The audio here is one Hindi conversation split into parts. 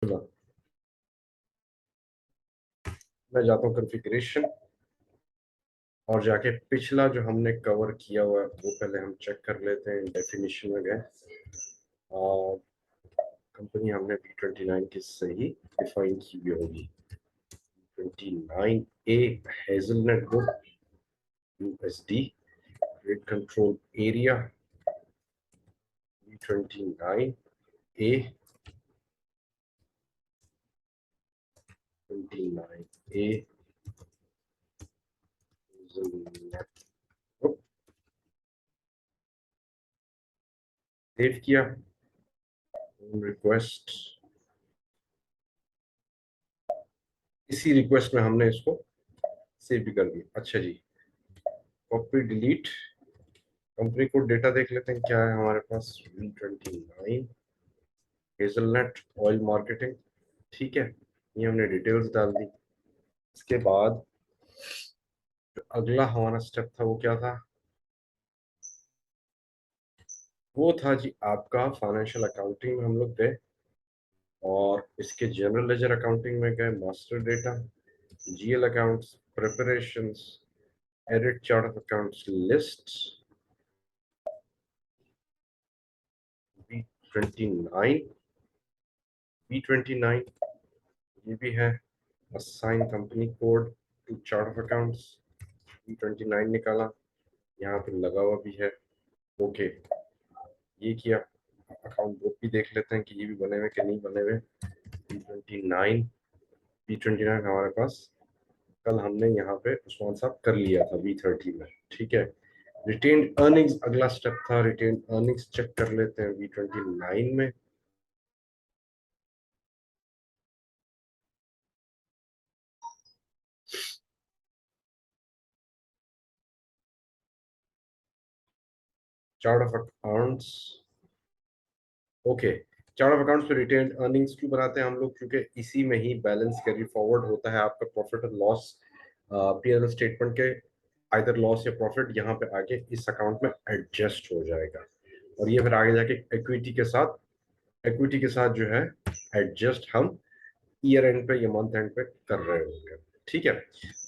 मैं जाता हूँ कॉन्फ़िगरेशन और जाके पिछला जो हमने कवर किया हुआ है वो पहले हम चेक कर लेते हैं। डेफिनेशन में गए और कंपनी हमने V29 की सही डिफाइन की हुई होगी। 29A hazelnut group USD rate control area V29A 29A hazelnut group save किया रिक्वेस्ट। इसी रिक्वेस्ट में हमने इसको सेव भी कर दिया। अच्छा जी, copy delete company code data देख लेते हैं क्या है हमारे पास। V29 हेजलनट ऑयल मार्केटिंग, ठीक है, ये हमने डिटेल्स डाल दी। इसके बाद जो अगला हमारा स्टेप था वो क्या था? वो था जी आपका फाइनेंशियल अकाउंटिंग में हम लोग गए और इसके जनरल लेजर अकाउंटिंग में गए, master data, GL accounts preparations, edit chart of accounts list, V29 V29 ये भी है, assign company code to chart of accounts V29 निकाला, यहाँ पे लगा हुआ भी है। ओके, ये किया। अकाउंट बुक भी देख लेते हैं कि ये भी बने हुए कि नहीं बने हुए। V29 हमारे पास कल हमने यहाँ पे उस्मान साहब कर लिया था V30 में, ठीक है। रिटेन्ड अर्निंग्स अगला स्टेप था, रिटेन्ड अर्निंग्स चेक कर लेते हैं V29 में। Chart of accounts, okay, chart of accounts पे रिटेन्ड अर्निंग्स क्यों बनाते हैं हम लोग? क्योंकि इसी में ही बैलेंस कैरी फॉरवर्ड होता है आपका प्रॉफिट और लॉस P&L स्टेटमेंट के। आइदर लॉस या प्रॉफिट यहाँ पे आके इस अकाउंट में एडजस्ट हो जाएगा और ये फिर आगे जाके इक्विटी के साथ जो है एडजस्ट हम ईयर एंड पे या मंथ एंड पे कर रहे होंगे, ठीक है।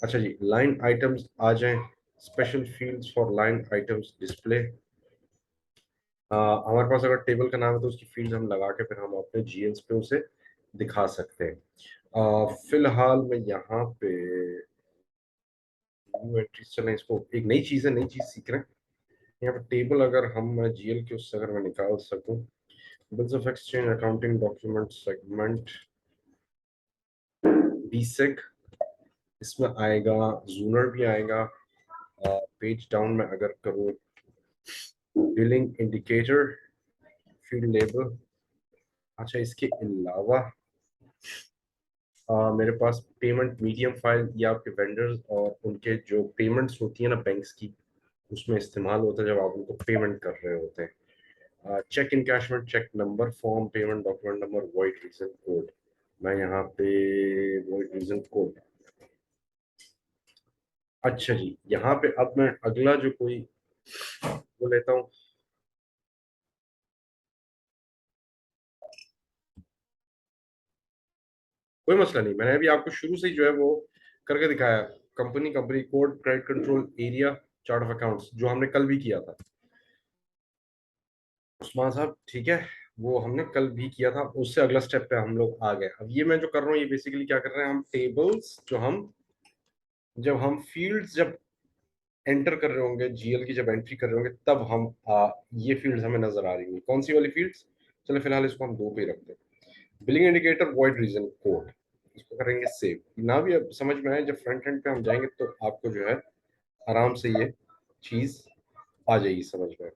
अच्छा जी, लाइन आइटम्स आ जाएं। Special fields for line items display, हमारे पास अगर टेबल का नाम है तो उसकी फील्ड हम लगा के फिर हम अपने जीएल्स पे उसे दिखा सकते हैं। फिलहाल मैं यहाँ पे न्यू एंट्रीज चलें, इसको एक नई चीज है, नई चीज सीख रहे हैं। यहाँ पे टेबल अगर हम जीएल के उससे अगर मैं निकाल सकूं, bills of exchange accounting document segment बीसेक, इसमें आएगा, जूनर भी आएगा। पेज डाउन में अगर करूँ, बिलिंग इंडिकेटर, फील्ड लेबल। अच्छा, इसके अलावा मेरे पास पेमेंट मीडियम फाइल या आपके वेंडर्स और उनके जो पेमेंट्स होती है ना बैंक्स की, उसमें इस्तेमाल होता है जब आप उनको पेमेंट कर रहे होते हैं। Cheque encashment, cheque number, form, payment document number, void reason code. मैं यहाँ पे वॉइड रीजन कोड, अच्छा जी, यहाँ पे अब मैं अगला जो कोई वो लेता हूँ। कोई मसला नहीं, मैंने अभी आपको शुरू से ही जो है वो करके दिखाया। Company, company code, credit control area, chart of accounts, जो हमने कल भी किया था उस्मान साहब, ठीक है, वो हमने कल भी किया था। उससे अगला स्टेप पे हम लोग आ गए। अब ये मैं जो कर रहा हूँ ये बेसिकली क्या कर रहे हैं, हम टेबल्स जो हम जब हम फील्ड्स जब एंटर कर रहे होंगे, जीएल की जब एंट्री कर रहे होंगे, तब हम ये फील्ड्स हमें नजर आ रही होंगी। कौन सी वाली फील्ड्स? चलो फिलहाल इसको हम दो पे ही रखते हैं। Billing indicator, void reason code, इसको करेंगे सेव। ना भी अब समझ में आए, जब फ्रंट एंड पे हम जाएंगे तो आपको जो है आराम से ये चीज आ जाएगी समझ में।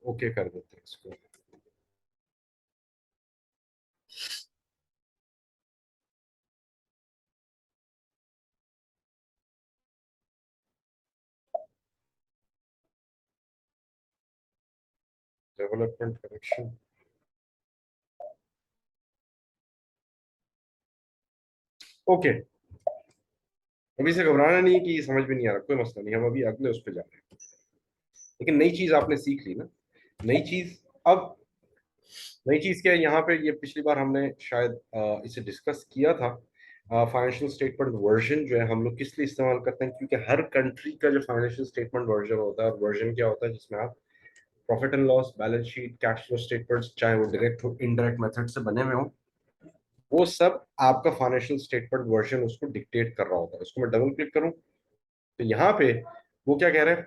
ओके कर देते हैं इसको। Development correction, okay. अभी से घबराना नहीं है कि समझ में नहीं आ रहा, कोई मसला नहीं, हम अभी अगले उस पर जा रहे हैं। लेकिन नई चीज आपने सीख ली ना। नई चीज, अब नई चीज क्या है यहाँ पे, ये पिछली बार हमने शायद इसे डिस्कस किया था। फाइनेंशियल स्टेटमेंट वर्जन जो है हम लोग किस लिए इस्तेमाल करते हैं, क्योंकि हर कंट्री का जो फाइनेंशियल स्टेटमेंट वर्जन होता है, वर्जन क्या होता है जिसमें आप profit and loss, balance sheet, cash flow statements, चाहे वो डायरेक्ट हो इनडायरेक्ट मेथड से बने हुए हो, वो सब आपका फाइनेंशियल स्टेटमेंट वर्जन उसको डिक्टेट कर रहा होता है। उसको मैं डबल क्लिक करूं तो यहाँ पे वो क्या कह रहा है,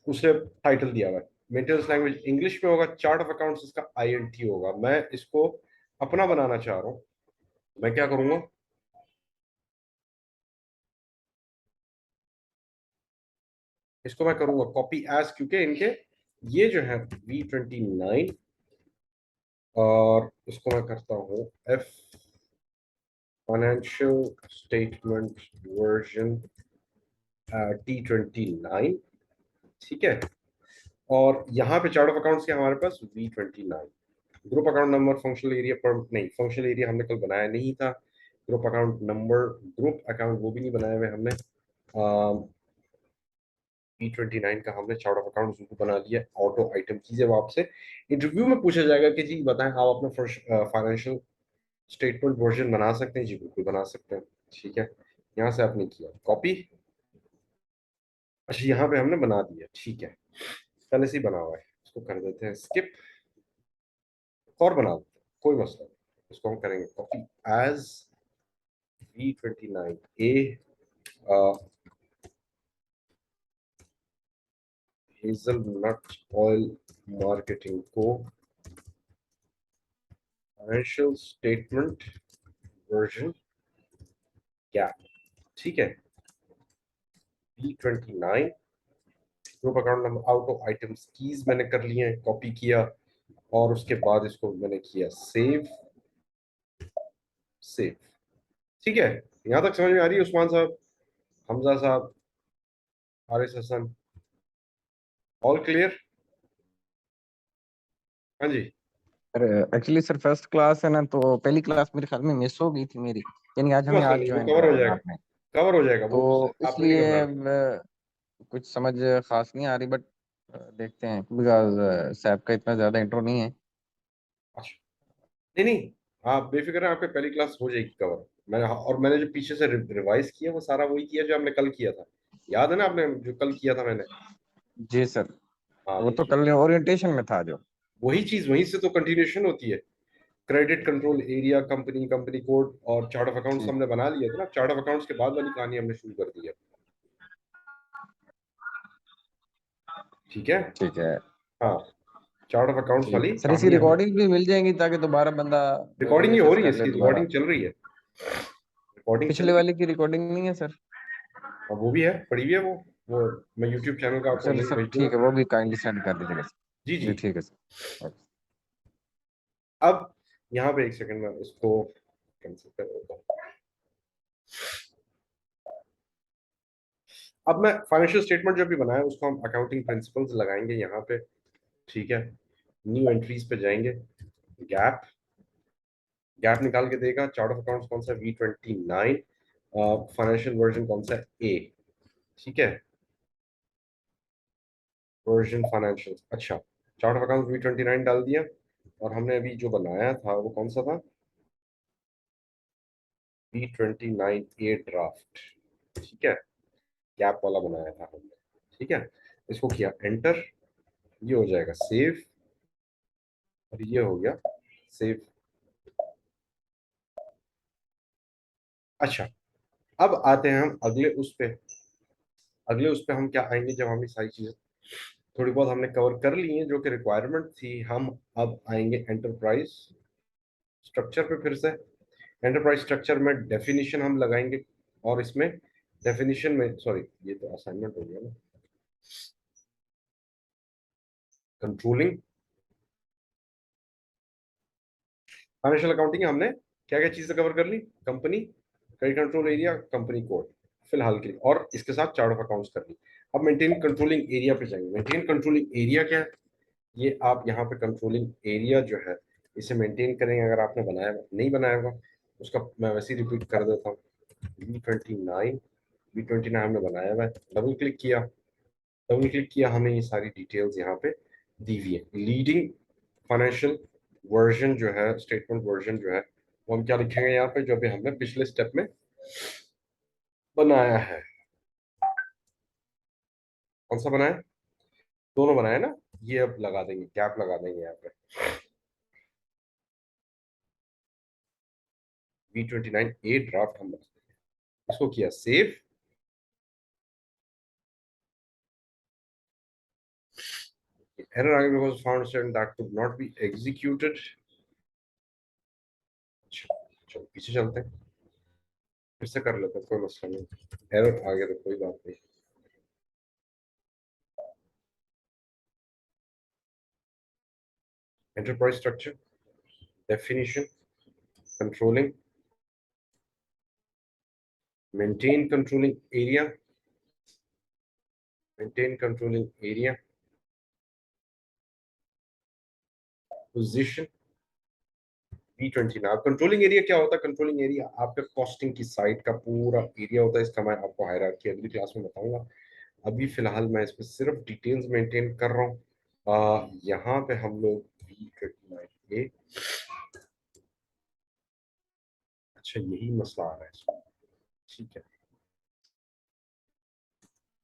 उसे टाइटल दिया हुआ है मेंटेनेंस लैंग्वेज इंग्लिश में होगा, चार्ट ऑफ अकाउंट्स इसका आईएनटी होगा। मैं इसको अपना बनाना चाह रहा हूँ, मैं क्या करूंगा, इसको मैं करूंगा कॉपी एज, क्योंकि इनके ये जो है V29, और इसको मैं करता हूँ F financial statement version T29, ठीक है। और यहाँ पे चार्ट ऑफ अकाउंट्स के हमारे पास V29, group account number, functional area पर नहीं, फंक्शनल एरिया हमने कल बनाया नहीं था, group account number, group account वो भी नहीं बनाए हुए हमने। P29 का हमने चार्ट ऑफ अकाउंट उनको बना लिया। ऑटो आइटम की जब आपसे इंटरव्यू में पूछा जाएगा कि जी बताएं आप अपना फाइनेंशियल स्टेटमेंट वर्जन बना सकते हैं, जी बिल्कुल बना सकते हैं, ठीक है। यहाँ से आपने किया कॉपी, अच्छा यहाँ पे हमने बना दिया, ठीक है, पहले से ही बना हुआ है, इसको कर देते हैं स्किप और बना देते हैं, कोई मसला नहीं। इसको हम करेंगे copy as V29A, hazelnut oil marketing को फाइनेंशियल स्टेटमेंट वर्जन गैप, ठीक है। V29 group account number, out of items keys मैंने कर लिए हैं, कॉपी किया, और उसके बाद इसको मैंने किया सेव, सेव, ठीक है। यहाँ तक समझ में आ रही है उस्मान साहब, हमजा साहब, हारिस हसन, ऑल क्लियर? हाँ जी। Sir actually sir first class है ना, तो पहली क्लास मेरे ख्याल में मिस हो गई थी मेरी, यानी आज कोई हमें मसला आज नहीं, वो ज्वाइन कवर हो कराया ना जाएगा, आपने। कवर हो जाएगा वो, तो आपने नहीं इसलिए घबराना। कुछ समझ खास नहीं आ रही, बट देखते हैं, बिकॉज सैप का इतना ज्यादा इंट्रो नहीं है। अच्छा, नहीं नहीं, आप बेफिक्र हैं, आपके पहली क्लास हो जाएगी कवर। मैंने, और मैंने जो पीछे से रिवाइज किया वो सारा वही किया जो हमने कल किया था, याद है ना आपने जो कल किया था मैंने? जी सर, हाँ वो तो तो कल ओरिएंटेशन में था जो। वही चीज वहीं से तो कंटिन्यूएशन होती है। Credit control area, company, company code और चार्ट ऑफ अकाउंट्स ठीक हमने बना लिए थे ना, चार्ट ऑफ अकाउंट्स के बाद वाली कहानी हमने शुरू कर दी है, ठीक है। ठीक है। हाँ, चार्ट ऑफ अकाउंट्स ठीक वाली है सर, इसकी कहानी हमने, रिकॉर्डिंग भी मिल जाएंगी ताकि दोबारा बंदा रिकॉर्डिंग ही हो रीअसेस रही है, कर ले इसकी दोबारा। रिकॉर्डिंग चल रही है, रिकॉर्डिंग चल पिछले रही वाले की रिकॉर्डिंग नहीं है सर? है, और वो भी है, पड़ी हुई है वो मैं यूट्यूब चैनल का आपको सर लिंक सर भेज दूंगा। ठीक है, वो भी काइंडली सेंड कर दीजिएगा जी सर। जी। जी ठीक है सर, ओके। अब यहाँ पे एक सेकंड में इसको कैंसिल कर देता हूँ। अब मैं फाइनेंशियल स्टेटमेंट जो भी बनाया उसको हम अकाउंटिंग प्रिंसिपल्स लगाएंगे यहाँ पे, ठीक है। न्यू एंट्रीज पे जाएंगे, गैप, गैप निकाल के देगा, चार्ट ऑफ अकाउंट्स कौन सा, V29, फाइनेंशियल वर्जन कौन सा, ए, ठीक है, वर्जन फाइनेंशियल, अच्छा, चार्ट ऑफ अकाउंट V29 डाल दिया, और हमने अभी जो बनाया था वो कौन सा था, V29A ड्राफ्ट, ठीक है, गैप वाला बनाया था हमने, ठीक है। इसको किया एंटर, ये हो जाएगा सेव, और ये हो गया सेव। अच्छा, अब आते हैं हम अगले उस पे, अगले उस पे हम क्या आएंगे, जब हम ये सारी चीजें थोड़ी बहुत हमने कवर कर ली हैं जो कि रिक्वायरमेंट थी, हम अब आएंगे एंटरप्राइज स्ट्रक्चर पे फिर से। एंटरप्राइज स्ट्रक्चर में डेफिनेशन हम लगाएंगे, और इसमें डेफिनेशन में, सॉरी ये तो असाइनमेंट हो गया ना, कंट्रोलिंग, फाइनेंशियल अकाउंटिंग हमने क्या क्या चीजें कवर कर ली, company, credit control area, company code फिलहाल के लिए, और इसके साथ चार्ट ऑफ अकाउंट्स कर ली। अब मेंटेन कंट्रोलिंग एरिया पे जाएंगे। मेंटेन कंट्रोलिंग एरिया क्या है, ये आप यहाँ पे कंट्रोलिंग एरिया जो है इसे मेंटेन करेंगे, अगर आपने बनाया नहीं बनाया होगा उसका मैं वैसे ही रिपीट कर देता हूँ। V29, V29 हमने बनाया हुआ है, डबल क्लिक किया, डबल क्लिक किया, हमें ये सारी डिटेल्स यहाँ पे दी हुई है। लीडिंग फाइनेंशियल वर्जन जो है, स्टेटमेंट वर्जन जो है, वो हम क्या लिखेंगे यहाँ पे, जो भी हमने पिछले स्टेप में बनाया है। कौन सा बनाया? दोनों बनाए ना। ये अब लगा देंगे, गैप लगा देंगे यहाँ पे। V29A ड्राफ्ट हम इसको किया सेव। एरर आ गया because found statement that could not be executed. चलो पीछे चलते हैं, फिर से कर लेते हैं, कोई मसला नहीं। एरर आ गया तो कोई बात नहीं। Enterprise structure, definition, controlling, maintain controlling area, maintain controlling area, position V29। Controlling area क्या होता है? कंट्रोलिंग एरिया आपका कॉस्टिंग की साइट का पूरा एरिया होता है। इसका मैं आपको हायरार्की अगली क्लास में बताऊंगा। अभी फिलहाल मैं इस पर सिर्फ डिटेल्स मेंटेन कर रहा हूँ। यहाँ पे हम लोग V29A, अच्छा यही मसला आ रहा है इसमें, ठीक है।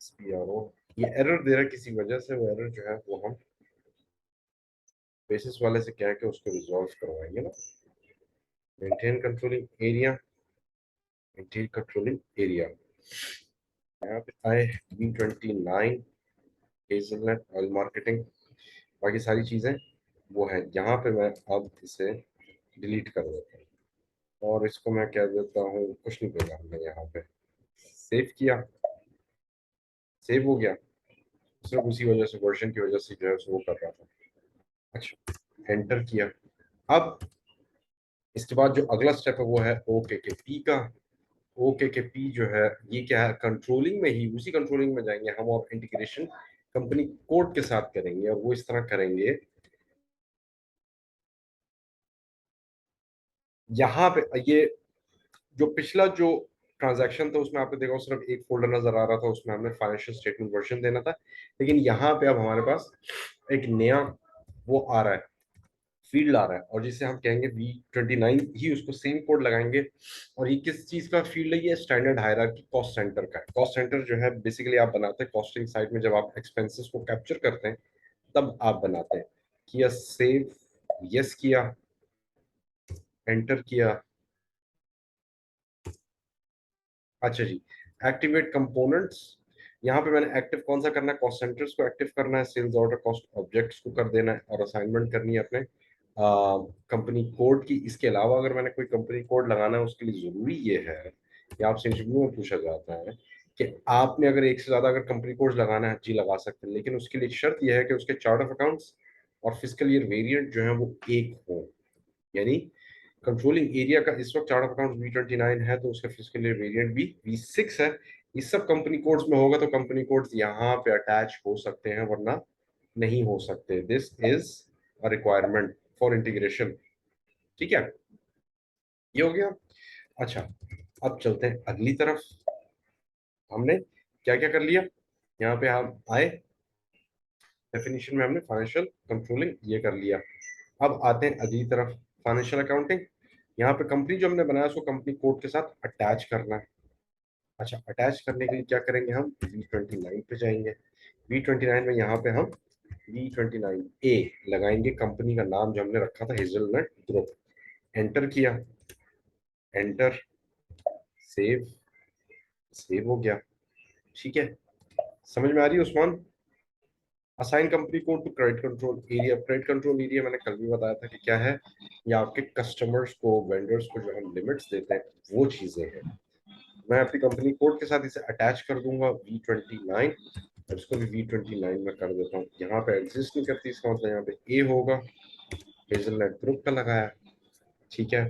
SPRO ये एरर दे रहा है किसी वजह से, वो एरर जो है वो हम बेसिस वाले से कह के उसको रिजॉल्व करवाएंगे ना। Maintain controlling area, maintain controlling area, यहाँ पे आए V29 हेजलनट ऑयल मार्केटिंग, बाकी सारी चीजें वो है। यहाँ पे मैं अब इसे डिलीट कर देता हूँ और इसको मैं कह देता हूँ, कुछ नहीं देगा हमने यहाँ पे। सेव किया, सेव हो गया। सिर्फ उसी वजह से, वर्जन की वजह से जो है वो कर रहा था। अच्छा एंटर किया। अब इसके बाद जो अगला स्टेप है वो है ओके के पी का। ओके के पी जो है ये क्या है, कंट्रोलिंग में ही, उसी कंट्रोलिंग में जाएंगे हम और इंटीग्रेशन कंपनी कोड के साथ करेंगे। और वो इस तरह करेंगे, यहाँ पे ये जो पिछला जो ट्रांजैक्शन था उसमें आपने देखा सिर्फ एक फोल्डर नजर आ रहा था, उसमें हमने फाइनेंशियल स्टेटमेंट वर्जन देना था। लेकिन यहाँ पे अब हमारे पास एक नया वो आ रहा है, फील्ड आ रहा है, और जिसे हम कहेंगे V29 ही, उसको सेम कोड लगाएंगे। और ये किस चीज का फील्ड है? ये स्टैंडर्ड हायरार्की कॉस्ट सेंटर का है। कॉस्ट सेंटर जो है बेसिकली आप बनाते हैं कॉस्टिंग साइड में, जब आप एक्सपेंसेस को कैप्चर करते हैं तब आप बनाते हैं। किया सेव, यस किया, एंटर किया। अच्छा जी, एक्टिवेट कंपोनेंट्स। यहाँ पे मैंने एक्टिव कौन सा करना है, कॉस्ट सेंटर्स को एक्टिव करना है, सेल्स ऑर्डर कॉस्ट ऑब्जेक्ट्स को कर देना है, और असाइनमेंट करनी है अपने कंपनी कोड की। इसके अलावा अगर मैंने कोई कंपनी कोड लगाना है उसके लिए जरूरी ये है, कि आपसे इंटरव्यू में पूछा जाता है कि आपने अगर एक से ज्यादा अगर कंपनी कोड लगाना है, जी लगा सकते हैं, लेकिन उसके लिए एक शर्त यह है कि उसके चार्ट ऑफ अकाउंट्स और फिजिकल ईयर वेरिएंट जो है वो एक हो। यानी कंट्रोलिंग एरिया का इस वक्त चार्ट ऑफ अकाउंट V29 है, तो उसका फिजिकल ईयर वेरिएंट भी V6 है। इस सब कंपनी कोड्स में होगा तो कंपनी कोड्स यहाँ पे अटैच हो सकते हैं, वरना नहीं हो सकते। This is a requirement for integration, ठीक है। ये हो गया। अच्छा अब चलते हैं अगली तरफ। हमने क्या क्या कर लिया, यहाँ पे हम आए, डेफिनेशन में हमने फाइनेंशियल कंट्रोलिंग ये कर लिया। अब आते हैं अगली तरफ, फाइनेंशियल अकाउंटिंग। यहाँ पे कंपनी जो हमने बनाया उसको कंपनी कोड के साथ अटैच करना है। अच्छा अटैच करने के लिए क्या करेंगे, हम V29 पे जाएंगे। V29 में यहाँ पे हम V29A लगाएंगे, कंपनी का नाम जो हमने रखा था हेजलनट ग्रुप। एंटर किया, एंटर, सेव, सेव हो गया, ठीक है। समझ में आ रही है Usman? Assign company code to credit control area. Credit control area मैंने कल भी बताया था कि क्या है, ये आपके कस्टमर्स को, वेंडर्स को जो हम लिमिट्स देते हैं वो चीजें हैं। मैं अपनी कंपनी कोड के साथ इसे अटैच कर दूंगा V29, और इसको भी V29 में कर देता हूँ। यहाँ पे एग्जिस्ट नहीं करती, इसका मतलब यहाँ पे ए होगा, हेजलनट ग्रुप का लगाया, ठीक है,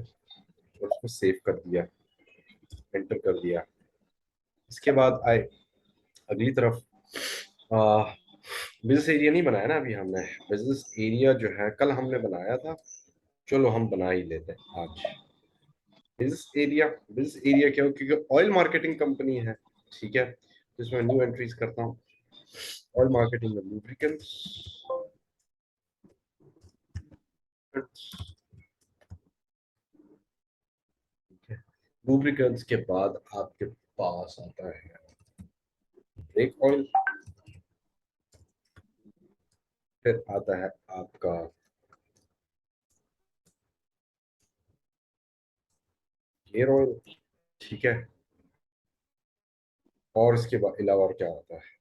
और उसको सेव कर दिया, एंटर कर दिया। इसके बाद आए अगली तरफ, बिजनेस एरिया नहीं बनाया ना अभी हमने। बिजनेस एरिया जो है कल हमने बनाया था, चलो हम बना ही लेते हैं आज। बिजनेस एरिया, बिजनेस एरिया क्या हो, क्योंकि ऑयल मार्केटिंग कंपनी है, ठीक है, तो इसमें न्यू एंट्रीज करता हूँ। ऑयल मार्केटिंग में लुब्रिकेंट्स, लुब्रिकेंट्स के बाद आपके पास आता है ब्रेक ऑयल, फिर आता है आपका गियर ऑयल, ठीक है। और इसके अलावा और क्या आता है?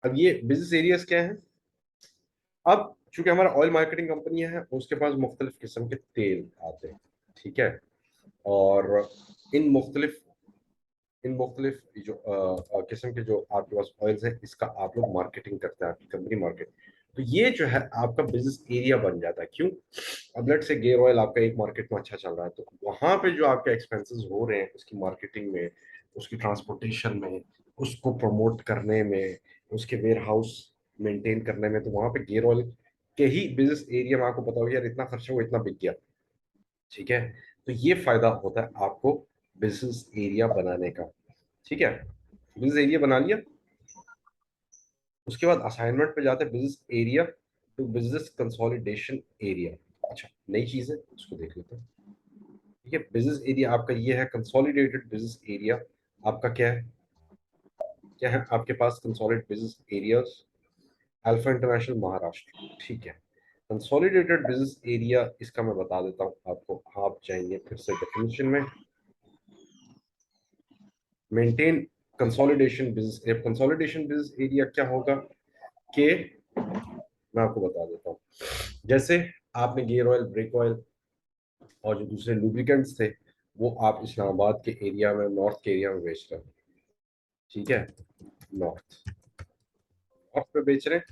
अब ये बिजनेस एरियाज क्या है? अब चूंकि हमारा ऑयल मार्केटिंग कंपनी है, उसके पास मुख्तलिफ किस्म के तेल आते हैं, ठीक है। और इन मुख्तलिफ इन मुख्तलिफ जो किस्म के जो आपके पास ऑयल्स हैं, इसका आप लोग मार्केटिंग करते हैं, आपकी कंपनी मार्केट। तो ये जो है आपका बिजनेस एरिया बन जाता है। क्यों? अब लेट्स से गेयर ऑयल आपका एक मार्केट में अच्छा चल रहा है, तो वहां पे जो आपके एक्सपेंसेस हो रहे हैं उसकी मार्केटिंग में, उसकी ट्रांसपोर्टेशन में, उसको प्रमोट करने में, उसके वेयर हाउस मेंटेन करने में, तो वहां पे गेयर ऑयल के ही बिजनेस एरिया में आपको पता होगा यार इतना खर्चा हुआ, इतना बिक गया, ठीक है। तो ये फायदा होता है आपको बिजनेस एरिया बनाने का, ठीक है। बिजनेस एरिया बना लिया, उसके बाद असाइनमेंट पे जाते हैं business area to business consolidation area. अच्छा, नई चीज है, इसको देख लेते हैं। ठीक है, बिजनेस एरिया आपका ये है, कंसोलिडेटेड बिजनेस एरिया आपका क्या है? क्या है आपके पास? Consolidated business areas alpha international Maharashtra, ठीक है। कंसोलिडेटेड बिजनेस एरिया इसका मैं बता देता हूँ आपको। आप जाएंगे फिर से डेफिनेशन में, maintain consolidation business. Consolidation business area क्या होगा कि मैं आपको बता देता हूँ। जैसे आपने गियर ऑयल, ब्रेक ऑयल और जो दूसरे लुब्रिकेंट्स थे, वो आप इस्लामाबाद के एरिया में, नॉर्थ के एरिया में बेच रहे हैं, ठीक है। नॉर्थ नॉर्थ पे बेच रहे हैं,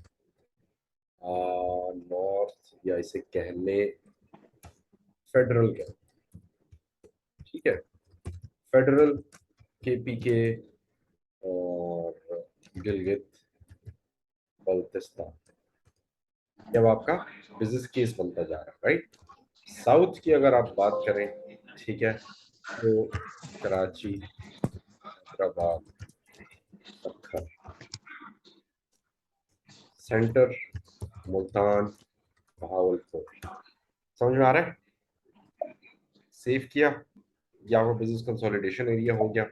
नॉर्थ या इसे कह ले फेडरल के, ठीक है। फेडरल, केपीके और गिलगित बल्तिस्तान, जब आपका बिजनेस केस बनता जा रहा है, राइट। साउथ की अगर आप बात करें, ठीक है, तो कराची, हैदराबाद, पत्थर, सेंटर, मुल्तान, बहावलपुर। समझ में आ रहा है? सेव किया, या आपका बिजनेस कंसोलिडेशन एरिया हो गया।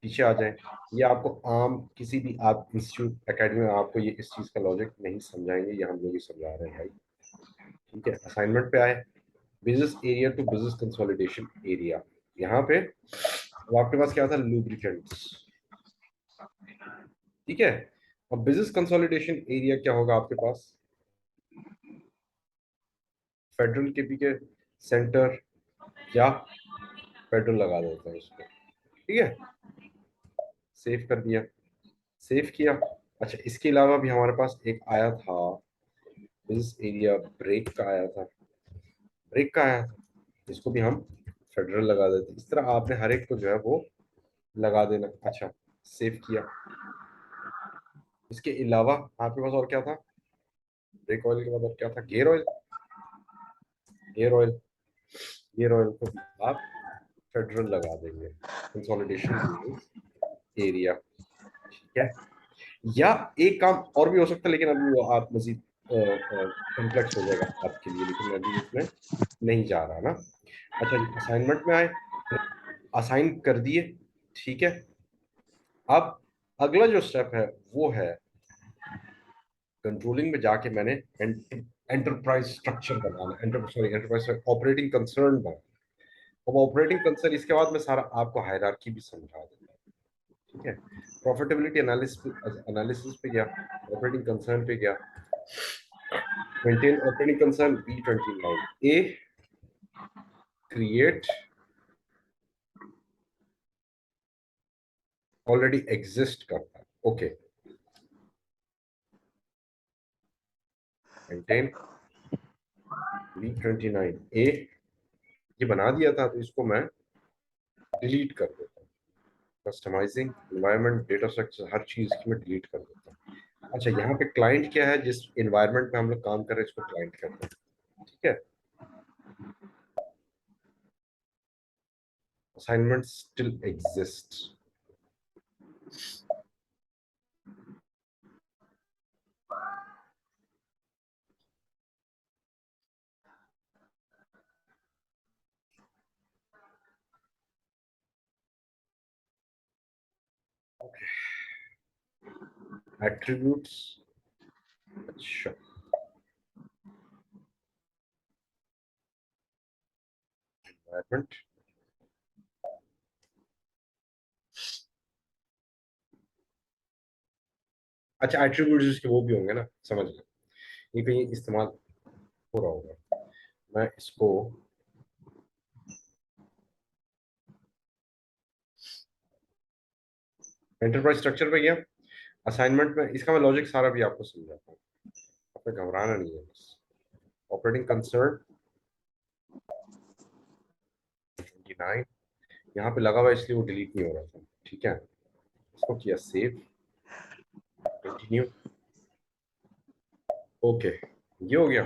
पीछे आ जाए, ये आपको आम किसी भी आप इंस्टीट्यूट एकेडमी में आपको ये इस चीज का लॉजिक नहीं समझाएंगे, ये हम लोग ही समझा रहे हैं भाई, ठीक है। असाइनमेंट पे आए, business area to business consolidation area. यहाँ पे वो आपके पास क्या था? लुब्रिकेंट्स, ठीक है। अब बिजनेस कंसोलिडेशन एरिया क्या होगा आपके पास? फेडरल के पी के सेंटर, या फेडरल लगा देते हैं इसको, ठीक है। सेव कर दिया, सेव किया। अच्छा, इसके अलावा भी हमारे पास एक आया था बिजनेस एरिया ब्रेक का आया था, ब्रेक का आया था, इसको भी हम फेडरल लगा देते। इस तरह आपने हर एक को जो है वो लगा देना। अच्छा, सेव किया। इसके अलावा आपके पास और क्या था? ब्रेक ऑयल के बाद और क्या था? Gear oil, gear oil, gear oil को भी आप फेडरल लगा देंगे, कंसोलिडेशन एरिया, ठीक है। या एक काम और भी हो सकता है, लेकिन अभी वो आप मजीद कॉम्प्लेक्स हो जाएगा आपके लिए, लेकिन मैं अभी उसमें नहीं जा रहा ना। अच्छा जी, असाइनमेंट में आए, असाइन कर दिए, ठीक है। अब अगला जो स्टेप है वो है कंट्रोलिंग में जाके मैंने एंटरप्राइज स्ट्रक्चर बनाना, एंटरप्राइज ऑपरेटिंग कंसर्न बनाना। अब ऑपरेटिंग कंसर्न, इसके बाद मैं सारा आपको हायरार्की भी समझा दूंगा, ठीक है। प्रॉफिटेबिलिटी एनालिसिस एनालिसिस पे गया, ऑपरेटिंग कंसर्न पे गया, मेंटेन ऑपरेटिंग कंसर्न B29 ए, क्रिएट ऑलरेडी एग्जिस्ट करता है, ओके। मेंटेन B29 ए, ये बना दिया था, तो इसको मैं डिलीट कर देता हूँ। कस्टमाइजिंग एनवायरनमेंट डेटा स्ट्रक्चर, हर चीज की मैं डिलीट कर देता हूँ। अच्छा, यहाँ पे क्लाइंट क्या है? जिस एनवायरनमेंट में हम लोग काम कर रहे हैं इसको क्लाइंट कहते हैं, ठीक है। असाइनमेंट स्टिल एग्जिस्ट, एट्रीब्यूट्स, अच्छा एनवायरनमेंट, अच्छा एट्रीब्यूट्स इसके वो भी होंगे ना, समझ गया, ये कहीं इस्तेमाल हो रहा होगा। मैं इसको एंटरप्राइज स्ट्रक्चर पे गया, असाइनमेंट में इसका मैं लॉजिक सारा भी आपको समझाता हूँ, आपको घबराना नहीं है बस। ऑपरेटिंग कंसर्न 29 यहाँ पे लगा हुआ है, इसलिए वो डिलीट नहीं हो रहा था, ठीक है। इसको किया सेव, कंटिन्यू, ओके, ये हो गया।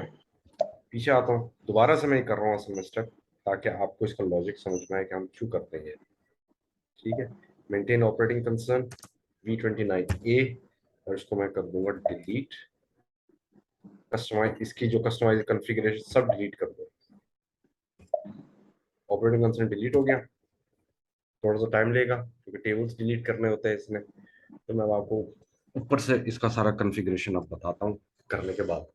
पीछे आता हूँ, दोबारा से मैं कर रहा हूँ असल में स्टेप, ताकि आपको इसका लॉजिक समझ में आए कि हम क्यों करते हैं ये, ठीक है। मेंटेन ऑपरेटिंग कंसर्न V29A, और इसको मैं कर दूंगा डिलीट। कस्टमाइज, इसकी जो कस्टमाइज कॉन्फ़िगरेशन सब डिलीट कर दो। ऑपरेटिंग कंसर्न डिलीट हो गया, थोड़ा सा टाइम लेगा क्योंकि टेबल्स डिलीट करने होते हैं इसमें, तो मैं आपको ऊपर से इसका सारा कॉन्फ़िगरेशन अब बताता हूँ करने के बाद।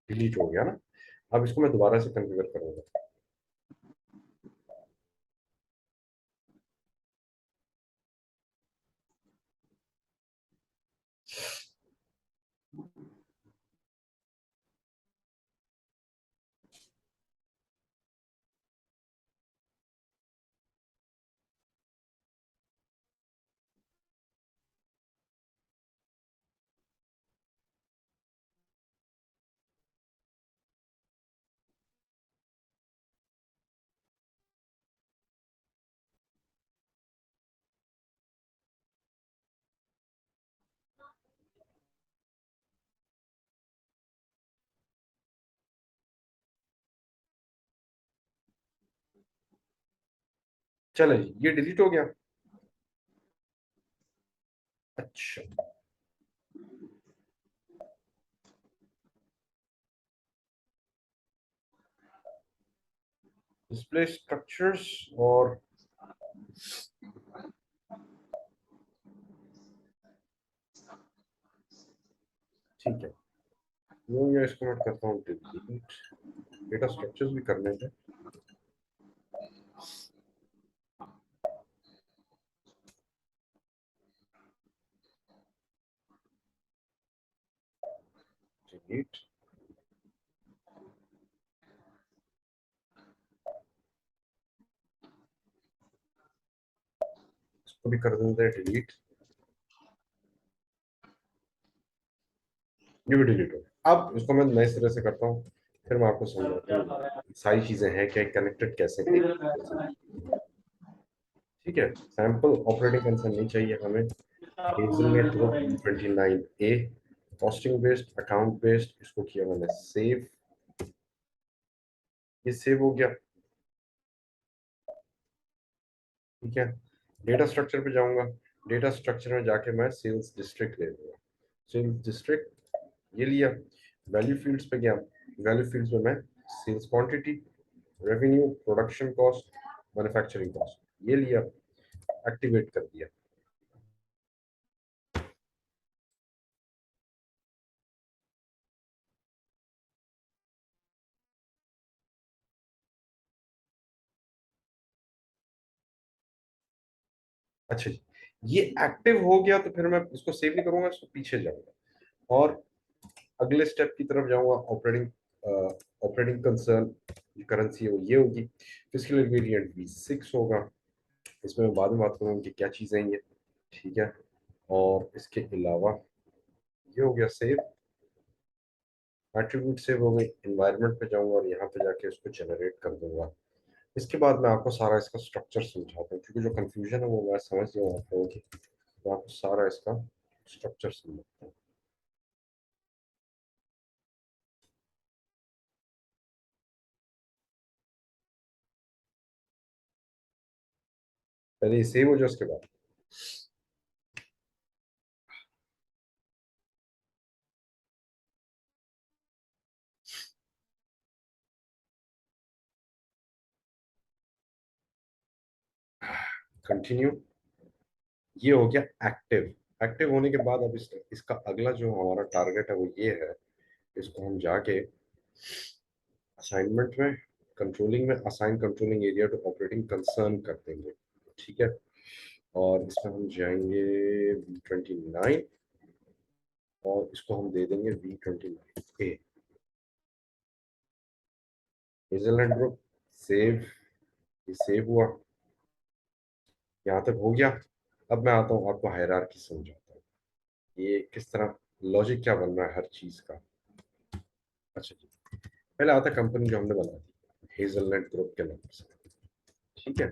डिलीट हो गया ना, अब इसको मैं दोबारा से कॉन्फ़िगर करूंगा। चले, ये डिलीट हो गया। अच्छा, डिस्प्ले स्ट्रक्चर्स, और ठीक है, ये इसको मैं करता हूँ डिलीट। डेटा स्ट्रक्चर्स भी करने थे, डिलीट, इसको भी कर देते हैं डिलीट। ये भी डिलीट हो गया। अब इसको मैं नए सिरे से करता हूँ, फिर मैं आपको समझाता हूँ सारी चीजें हैं क्या, कनेक्टेड कैसे हैं। ठीक है, सैंपल ऑपरेटिंग कंसर्न नहीं चाहिए हमें, hazelnut group V29A, costing based, account based, इसको किया मैंने सेव, ये सेव हो गया, ठीक है। डेटा स्ट्रक्चर पे जाऊंगा, डेटा स्ट्रक्चर में जाके मैं सेल्स डिस्ट्रिक्ट ले लूंगा, सेल्स डिस्ट्रिक्ट ये लिया। वैल्यू फील्ड्स पे गया, वैल्यू फील्ड्स में मैं sales quantity, revenue, production cost, manufacturing cost ये लिया, एक्टिवेट कर दिया। अच्छा जी, ये एक्टिव हो गया, तो फिर मैं इसको सेव नहीं करूंगा, इसको पीछे जाऊंगा और अगले स्टेप की तरफ जाऊंगा। ऑपरेटिंग कंसर्न जो करेंसी है वो ये होगी, फिजिकल वेरिएंट V6 होगा, इसमें मैं बाद में बात करूंगा कि क्या चीजें हैं ये, ठीक है। और इसके अलावा ये हो गया सेव, एट्रीब्यूट सेव हो गई, एनवायरनमेंट पे जाऊंगा और यहाँ पे जाके उसको जनरेट कर दूंगा। इसके बाद मैं आपको सारा इसका स्ट्रक्चर समझाता हूँ, क्योंकि जो कंफ्यूजन है वो मैं समझ गया हूँ आप लोगों की, तो आपको सारा इसका स्ट्रक्चर समझाता हूँ। पहले ये सेव हो जाए उसके बाद। कंटिन्यू। ये हो गया एक्टिव। एक्टिव होने के बाद अब इसका अगला जो हमारा टारगेट है वो ये है, इसको हम जाके असाइनमेंट में, कंट्रोलिंग में assign controlling area to operating concern कर देंगे। ठीक है, और इसमें हम जाएंगे V29 और इसको हम दे देंगे V29 A. Hazelnut group save. ये सेव हुआ, यहाँ तक हो गया। अब मैं आता हूँ आपको हायरार्की समझाता हूँ, ये किस तरह लॉजिक क्या बन रहा है हर चीज का। अच्छा जी, पहले आता कंपनी जो हमने बना दी हेजलनट ग्रुप के नाम से। ठीक है,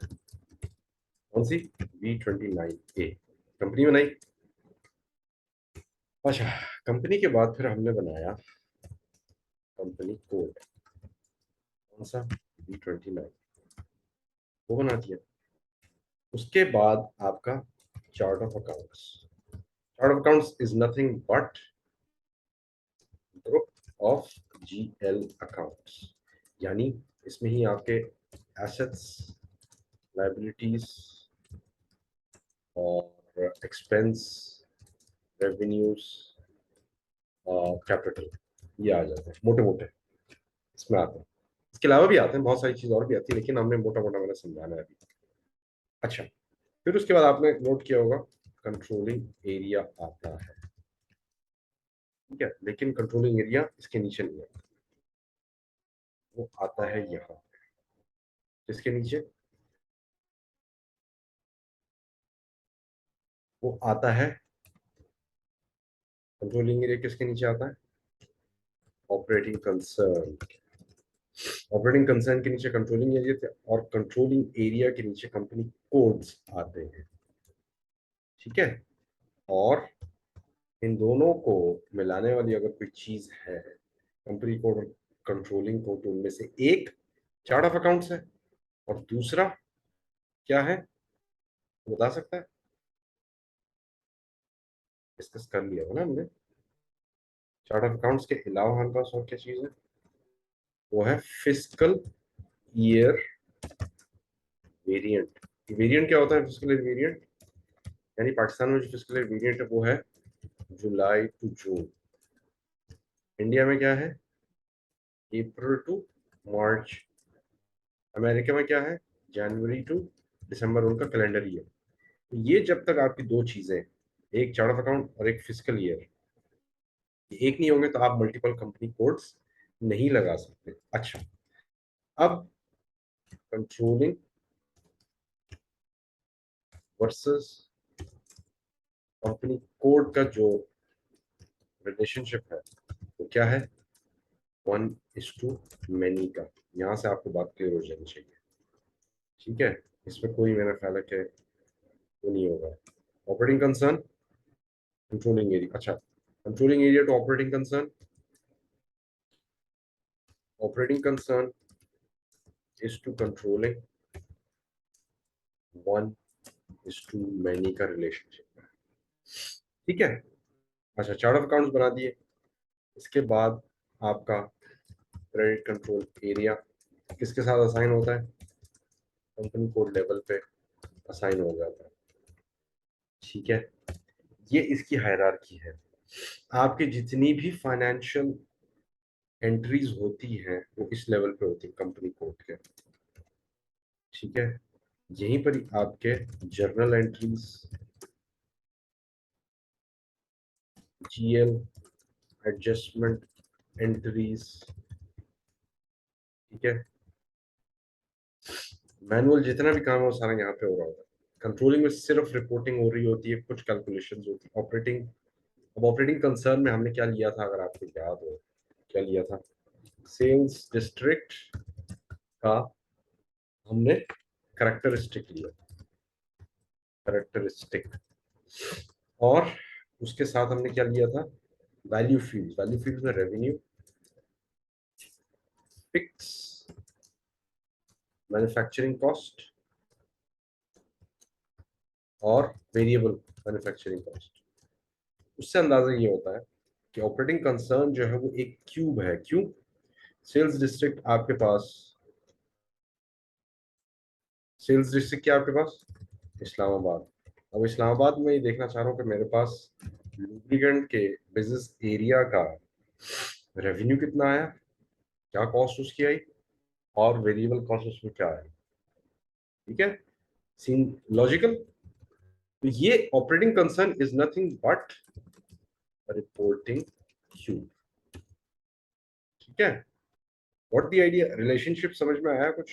कौन सी? V29 ए कंपनी बनाई। अच्छा, कंपनी के बाद फिर हमने बनाया कंपनी कोड। कौन सा? V29, वो बना दिया। उसके बाद आपका chart of accounts. Chart of accounts is nothing but group of GL accounts, यानी इसमें ही आपके एसेट्स, लाइबिलिटीज और एक्सपेंस, रेवेन्यूज और कैपिटल, ये आ जाते हैं मोटे मोटे, इसमें आते हैं। इसके अलावा भी आते हैं, बहुत सारी चीज और भी आती है, लेकिन हमने मोटा मोटा मैंने समझाना है अभी। अच्छा, फिर उसके बाद आपने नोट किया होगा कंट्रोलिंग एरिया आता है। ठीक है, लेकिन कंट्रोलिंग एरिया इसके नीचे नहीं आता, वो आता है यहाँ। इसके नीचे वो आता है, कंट्रोलिंग एरिया किसके नीचे आता है? Operating concern. ऑपरेटिंग कंसर्न के नीचे कंट्रोलिंग एरिया थे, और कंट्रोलिंग एरिया के नीचे कंपनी कोड्स आते हैं। ठीक है, और इन दोनों को मिलाने वाली अगर कोई चीज है, कंपनी कोड, कंट्रोलिंग कोड, तो उनमें से एक चार्ट ऑफ अकाउंट्स है और दूसरा क्या है, बता सकता है? डिस्कस कर लिया था ना हमने। चार्ट ऑफ अकाउंट्स के अलावा हमारे पास और क्या चीज है? वो है फिस्कल ईयर वेरिएंट। वेरिएंट क्या होता है? फिस्कल ईयर वेरिएंट यानी पाकिस्तान में जो फिस्कल ईयर वेरिएंट है वो है जुलाई टू जून। इंडिया में क्या है? अप्रैल टू मार्च। अमेरिका में क्या है? जनवरी टू दिसंबर, उनका कैलेंडर ईयर। तो ये जब तक आपकी दो चीजें, एक चार्ट ऑफ अकाउंट और एक फिस्कल ईयर, एक नहीं होंगे तो आप मल्टीपल कंपनी कोड्स नहीं लगा सकते। अच्छा, अब कंट्रोलिंग वर्सेस कंपनी कोड का जो रिलेशनशिप है वो क्या है? 1:many का। यहाँ से आपको बात क्लियर हो जानी चाहिए। ठीक है, इसमें कोई मेरा ख्याल है कि वो नहीं होगा। Operating concern, controlling area. अच्छा, controlling area to operating concern, operating concern is to controlling 1:many का रिलेशनशिप है। ठीक है, अच्छा, चार्ट ऑफ अकाउंट्स बना दिए। इसके बाद आपका क्रेडिट कंट्रोल एरिया किसके साथ असाइन होता है? कंपनी कोड लेवल पे असाइन हो जाता है। ठीक है, ये इसकी हायरार्की है। आपकी जितनी भी फाइनेंशियल एंट्रीज होती हैं वो इस लेवल पे होती है कंपनी कोड के। ठीक है, यहीं पर ही आपके journal entries, GL, adjustment entries, ठीक है, मैनुअल जितना भी काम है वो सारा यहाँ पे हो रहा होता है। कंट्रोलिंग में सिर्फ रिपोर्टिंग हो रही होती है, कुछ कैलकुलेशंस होती है। ऑपरेटिंग, अब ऑपरेटिंग कंसर्न में हमने क्या लिया था, अगर आपको याद हो, क्या लिया था? सेल्स डिस्ट्रिक्ट का हमने करेक्टरिस्टिक लिया, करेक्टरिस्टिक, और उसके साथ हमने क्या लिया था? Value field. वैल्यू फील्ड में रेवेन्यू, फिक्स मैन्युफैक्चरिंग कॉस्ट, और वेरिएबल मैन्युफैक्चरिंग कॉस्ट। उससे अंदाजा ये होता है कि ऑपरेटिंग कंसर्न जो है वो एक क्यूब है। क्यों? सेल्स डिस्ट्रिक्ट आपके पास, सेल्स डिस्ट्रिक्ट क्या आपके पास? इस्लामाबाद। अब इस्लामाबाद में ये देखना चाह रहा हूँ कि मेरे पास लुब्रिकेंट के बिजनेस एरिया का रेवेन्यू कितना आया, क्या कॉस्ट उसकी आई, और वेरिएबल कॉस्ट उसमें क्या है। ठीक है, सीन लॉजिकल? तो ये operating concern is nothing but reporting cube. ठीक है, व्हाट द आइडिया? रिलेशनशिप समझ में आया कुछ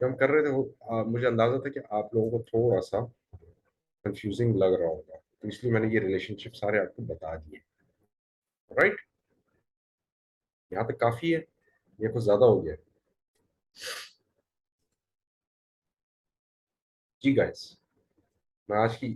जो हम कर रहे थे? मुझे अंदाजा था कि आप लोगों को थोड़ा सा कंफ्यूजिंग लग रहा होगा, तो इसलिए मैंने ये रिलेशनशिप सारे आपको बता दिए। राइट, यहाँ तक काफी है, ये कुछ ज्यादा हो गया? जी गाइस, मैं आज की